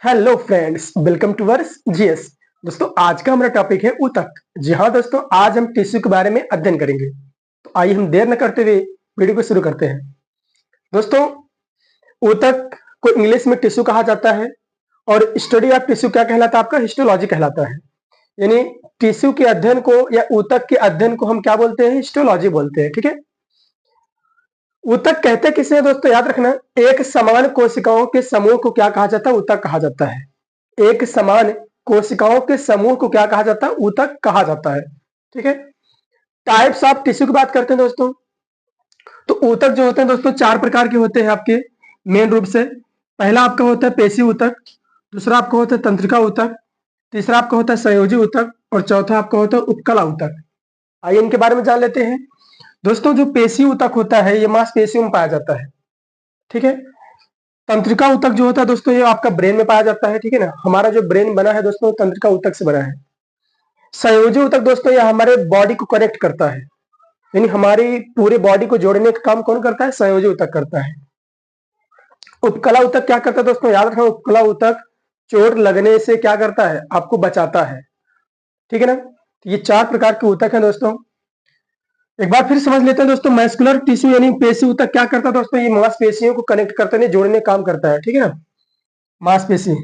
Hello friends, welcome to वर्स GS. दोस्तों, आज का हमारा टॉपिक है ऊतक। जी हाँ दोस्तों, आज हम टिश्यू के बारे में अध्ययन करेंगे। तो आइए हम देर न करते हुए वीडियो को शुरू करते हैं। दोस्तों, ऊतक को इंग्लिश में टिश्यू कहा जाता है और स्टडी ऑफ टिश्यू क्या कहलाता है? आपका हिस्टोलॉजी कहलाता है। यानी टिश्यू के अध्ययन को या ऊतक के अध्ययन को हम क्या बोलते हैं? हिस्टोलॉजी बोलते हैं। ठीक है। ऊतक कहते किसे हैं दोस्तों? याद रखना, एक समान कोशिकाओं के समूह को क्या कहा जाता है? ऊतक कहा जाता है। एक समान कोशिकाओं के समूह को क्या कहा जाता है? ऊतक कहा जाता है। ठीक है। टाइप्स ऑफ टिश्यू की बात करते हैं दोस्तों, तो ऊतक जो होते हैं दोस्तों चार प्रकार के होते हैं आपके मेन रूप से। पहला आपका होता है पेशी ऊतक, दूसरा आपका होता है तंत्रिका ऊतक, तीसरा आपका होता है संयोजी ऊतक और चौथा आपका होता है उपकला ऊतक। आइए इनके बारे में जान लेते हैं। दोस्तों, जो पेशी ऊतक होता है ये मांसपेशियों में पाया जाता है। ठीक है। तंत्रिका ऊतक जो होता है दोस्तों ये आपका ब्रेन में पाया जाता है। ठीक है ना। हमारा जो ब्रेन बना है दोस्तों तंत्रिका ऊतक से बना है। संयोजी ऊतक दोस्तों ये हमारे बॉडी को कनेक्ट करता है, यानी हमारी पूरे बॉडी को जोड़ने का काम कौन करता है? संयोजी ऊतक करता है। उपकला ऊतक क्या करता है दोस्तों? याद रखना, उपकला ऊतक चोट लगने से क्या करता है? आपको बचाता है। ठीक है ना। तो ये चार प्रकार के ऊतक है दोस्तों। एक बार फिर समझ लेते हैं दोस्तों, मैस्कुलर टिश्यू यानी पेशी ऊतक क्या करता है दोस्तों? ये मांसपेशियों को कनेक्ट करते हैं, जोड़ने का काम करता है। ठीक है ना। मांसपेशी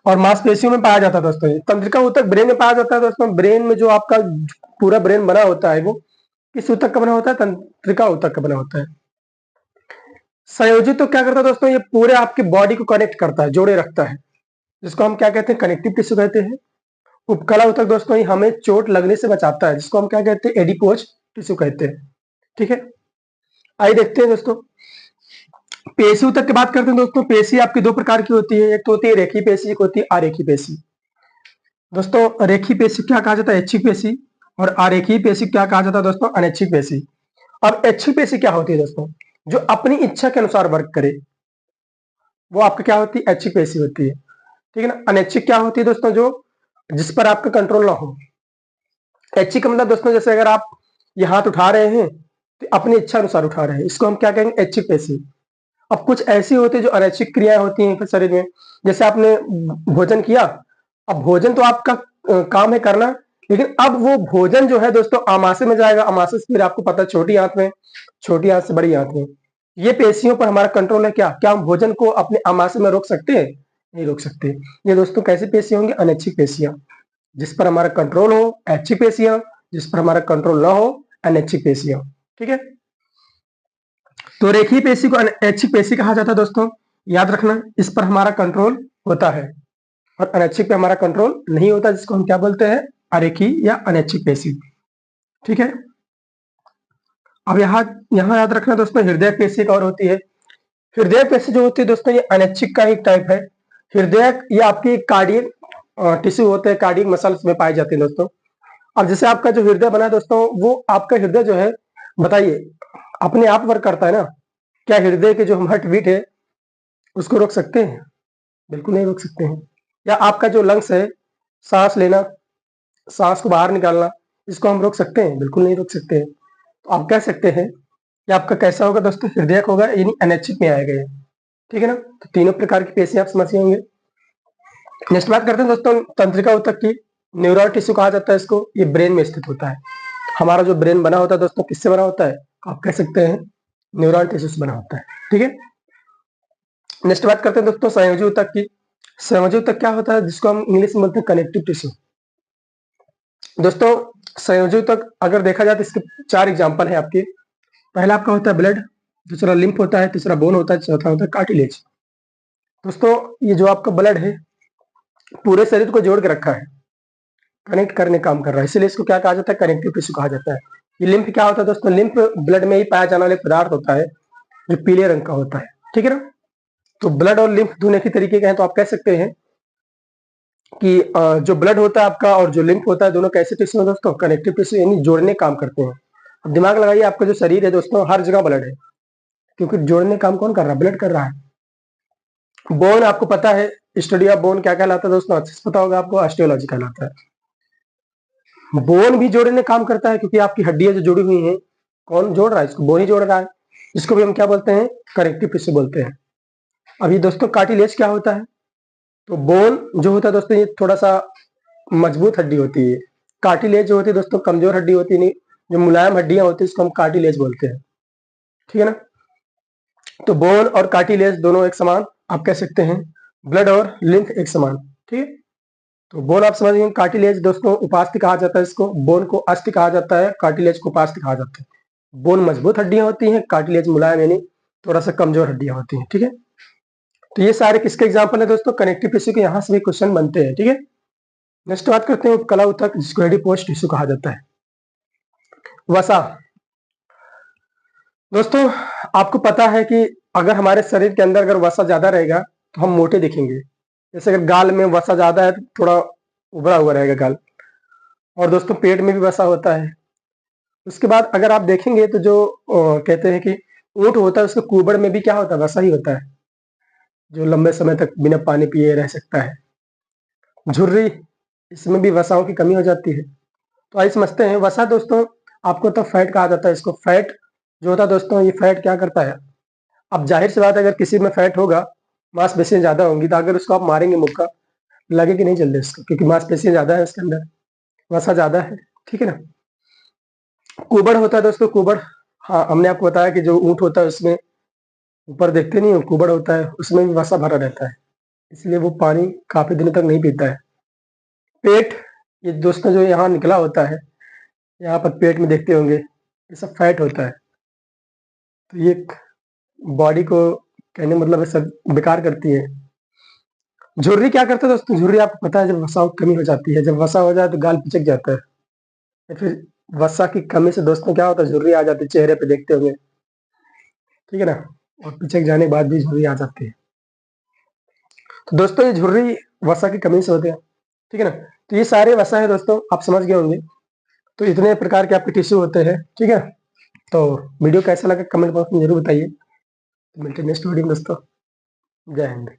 और मांसपेशियों में पाया जाता है दोस्तों। ये तंत्रिका ऊतक ब्रेन में पाया जाता है दोस्तों। ब्रेन में जो आपका पूरा ब्रेन बना होता है वो किस ऊतक का बना होता है? तंत्रिका ऊतक का बना होता है। संयोजी तो क्या करता है दोस्तों? ये पूरे आपकी बॉडी को कनेक्ट करता है, जोड़े रखता है, जिसको हम क्या कहते हैं? कनेक्टिव टिश्यू कहते हैं। उपकला ऊतक दोस्तों ये हमें चोट लगने से बचाता है, जिसको हम क्या कहते हैं? एडिपोज टिश्यू कहते हैं। ठीक है। आइए देखते हैं दोस्तों, पेशी ऊतक की बात करते हैं दोस्तों। पेशी आपकी दो प्रकार की होती है, एक तो होती है रेखी पेशी, एक होती है आरेखी पेशी। दोस्तों, रेखी पेशी क्या कहा जाता है? ऐच्छिक पेशी। और आरेखी पेशी क्या कहा जाता है दोस्तों? अनैच्छिक पेशी। अब ऐच्छिक पेशी क्या होती है दोस्तों? जो अपनी इच्छा के अनुसार वर्क करे वो आपका क्या होती है? ऐच्छिक पेशी होती है। ठीक है ना। अनैच्छिक क्या होती है दोस्तों? जो जिस पर आपका कंट्रोल ना हो। ऐच्छिक का मतलब दोस्तों, जैसे अगर आप ये हाथ उठा रहे हैं तो अपनी इच्छा अनुसार उठा रहे हैं, इसको हम क्या कहेंगे? ऐच्छिक पेशी। अब कुछ ऐसी होती है जो अनैच्छिक क्रियाएं होती हैं फिर शरीर में। जैसे आपने भोजन किया, अब भोजन तो आपका काम है करना, लेकिन अब वो भोजन जो है दोस्तों आमाशय में जाएगा, आमाशय से फिर आपको पता है छोटी आंत में, छोटी आंत से बड़ी आंत में। ये पेशियों पर हमारा कंट्रोल है। क्या क्या हम भोजन को अपने आमाशय में रोक सकते हैं? नहीं रोक सकते। ये दोस्तों कैसी पेशी होंगी? अनैच्छिक पेशियां। जिस पर हमारा कंट्रोल हो ऐच्छिक पेशियां, जिस पर हमारा कंट्रोल ना हो अनैच्छिक पेशियां। ठीक है। तो रेखीय पेशी को ऐच्छिक पेशी कहा जाता है दोस्तों। याद रखना, इस पर हमारा कंट्रोल होता है और अनैच्छिक पे हमारा कंट्रोल नहीं होता, जिसको हम क्या बोलते हैं? अरेखी या अनैच्छिक पेशी। ठीक है। अब यहाँ यहाँ याद रखना दोस्तों, हृदय पेशी एक और होती है। हृदय पेशी जो होती है दोस्तों ये अनैच्छिक का एक टाइप है। हृदय ये आपकी कार्डियक टिश्यू होते हैं, कार्डियक मसल्स में पाई जाती है दोस्तों। अब जैसे आपका जो हृदय बना है दोस्तों, वो आपका हृदय जो है, बताइए, अपने आप वर्क करता है ना। क्या हृदय के जो हार्ट बीट है उसको रोक सकते हैं? बिल्कुल नहीं रोक सकते हैं। या आपका जो लंग्स है, सांस लेना, सांस को बाहर निकालना, इसको हम रोक सकते हैं? बिल्कुल नहीं रोक सकते हैं। तो आप कह सकते हैं कि आपका कैसा होगा दोस्तों? हृदय होगा, यानी अनैच्छिक में आएगा ये। ठीक है ना। तो तीनों प्रकार की पेशी आप समझ होंगे। नेक्स्ट बात करते हैं दोस्तों तंत्रिका ऊतक की। न्यूरल टिश्यू कहा जाता है इसको। ये ब्रेन में स्थित होता है। हमारा जो ब्रेन बना होता है दोस्तों किससे बना होता है? आप कह सकते हैं न्यूरल टिश्यू से बना होता है। ठीक है। नेक्स्ट बात करते हैं दोस्तों संयोजी ऊतक की। संयोजी ऊतक क्या होता है? जिसको हम इंग्लिश में बोलते हैं कनेक्टिव टिश्यू। दोस्तों, संयोजी ऊतक अगर देखा जाए तो इसके चार एग्जांपल है आपके। पहला आपका होता है ब्लड, दूसरा लिम्फ होता है, तीसरा बोन होता है, चौथा होता है कार्टिलेज। दोस्तों, ये जो आपका ब्लड है पूरे शरीर को जोड़ के रखा है, कनेक्ट करने काम कर रहा है, इसलिए इसको क्या कहा जाता है? कनेक्टिव टिश्यू कहा जाता है। ये लिम्फ क्या होता है दोस्तों? लिम्फ ब्लड में ही पाया जाने वाला पदार्थ होता है जो पीले रंग का होता है। ठीक है ना। तो ब्लड और लिम्फ दोनों की तरीके के हैं, तो आप कह सकते हैं कि जो ब्लड होता है आपका और जो लिम्फ होता है दोनों कैसे टिश्यू है दोस्तों? कनेक्टिव टिश्यू, यानी जोड़ने काम करते हैं। अब दिमाग लगाइए, आपका जो शरीर है दोस्तों हर जगह ब्लड है, क्योंकि जोड़ने काम कौन कर रहा है? ब्लड कर रहा है। बोन आपको पता है, स्टडी ऑफ बोन क्या कहलाता है दोस्तों? अच्छे से पता होगा आपको, ऑस्टियोलॉजी कहलाता है। बोन भी जोड़ने काम करता है, क्योंकि आपकी हड्डियां जो जुड़ी हुई हैं, कौन जोड़ रहा है? इसको बोन ही जोड़ रहा है। इसको भी हम क्या बोलते हैं? कनेक्टिव टिश्यू बोलते हैं। अभी दोस्तों कार्टिलेज क्या होता है? तो बोन जो होता है दोस्तों, ये थोड़ा सा मजबूत हड्डी होती है। कार्टिलेज जो होती है दोस्तों, कमजोर हड्डी होती है, नहीं, जो मुलायम हड्डियां होती है इसको हम कार्टिलेज बोलते हैं, ठीक है ना। तो बोन और कार्टिलेज दोनों एक समान आप कह सकते हैं, ब्लड और लिम्फ एक समान, ठीक है। तो बोन आप समझ गए। कार्टिलेज दोस्तों उपास्थि कहा जाता है इसको, बोन को अस्थि कहा जाता है, कार्टिलेज को उपास्थि कहा जाता है। बोन मजबूत हड्डियां होती हैं, कार्टिलेज मुलायम यानी थोड़ा सा कमजोर हड्डियां होती हैं, ठीक है। तो ये सारे किसके एग्जाम्पल है दोस्तों, कनेक्टिव टिश्यू के, यहाँ से भी क्वेश्चन बनते हैं, ठीक है। नेक्स्ट बात करते हैं उपकला ऊतक, जिसको एडिपोज टिश्यू कहा जाता है। वसा दोस्तों, आपको पता है कि अगर हमारे शरीर के अंदर अगर वसा ज्यादा रहेगा तो हम मोटे दिखेंगे। जैसे अगर गाल में वसा ज्यादा है तो थोड़ा उभरा हुआ रहेगा गाल, और दोस्तों पेट में भी वसा होता है। उसके बाद अगर आप देखेंगे तो जो कहते हैं कि ऊंट होता है, उसके कुबड़ में भी क्या होता है, वसा ही होता है, जो लंबे समय तक बिना पानी पिए रह सकता है। झुर्री, इसमें भी वसाओं की कमी हो जाती है। तो आइए समझते हैं वसा दोस्तों। आपको तो फैट कहा जाता है इसको। फैट जो होता है दोस्तों, ये फैट क्या करता है, अब जाहिर सी बात है अगर किसी में फैट होगा, मांसपेशियां ज्यादा होंगी, तो अगर उसको आप मारेंगे मुक्का, लगेगी नहीं जल्दी उसको, क्योंकि मांसपेशियां ज्यादा है उसके अंदर, वसा ज्यादा है, ठीक है ना। कुबड़ होता है दोस्तों, कुबड़, हाँ हमने आपको बताया कि जो ऊंट होता है उसमें ऊपर देखते नहीं हो, कुबड़ होता है, उसमें भी वसा भरा रहता है, इसलिए वो पानी काफी दिनों तक नहीं पीता है। पेट, ये दोस्तों जो यहाँ निकला होता है, यहाँ पर पेट में देखते होंगे, ये सब फैट होता है। तो ये बॉडी को कहने मतलब है सब बेकार करती है। झुर्री क्या करता है दोस्तों, झुर्री आपको पता है जब वसा की कमी हो जाती है, जब वसा हो जाए तो गाल पिचक जाता है, या फिर वसा की कमी से दोस्तों क्या होता है, झुर्री आ जाती है, चेहरे पे देखते होंगे, ठीक है ना, और पिचक जाने के बाद भी झुर्री आ जाती है। तो दोस्तों ये झुर्री वसा की कमी से होते हैं, ठीक है ना। तो ये सारे वसा है दोस्तों, आप समझ गए होंगे। तो इतने प्रकार के आपके टिश्यू होते हैं, ठीक है। तो वीडियो कैसा लगा कमेंट बॉक्स में जरूर बताइए। मिलते हैं नेक्स्ट वीडियो में दोस्तों। जय हिंद।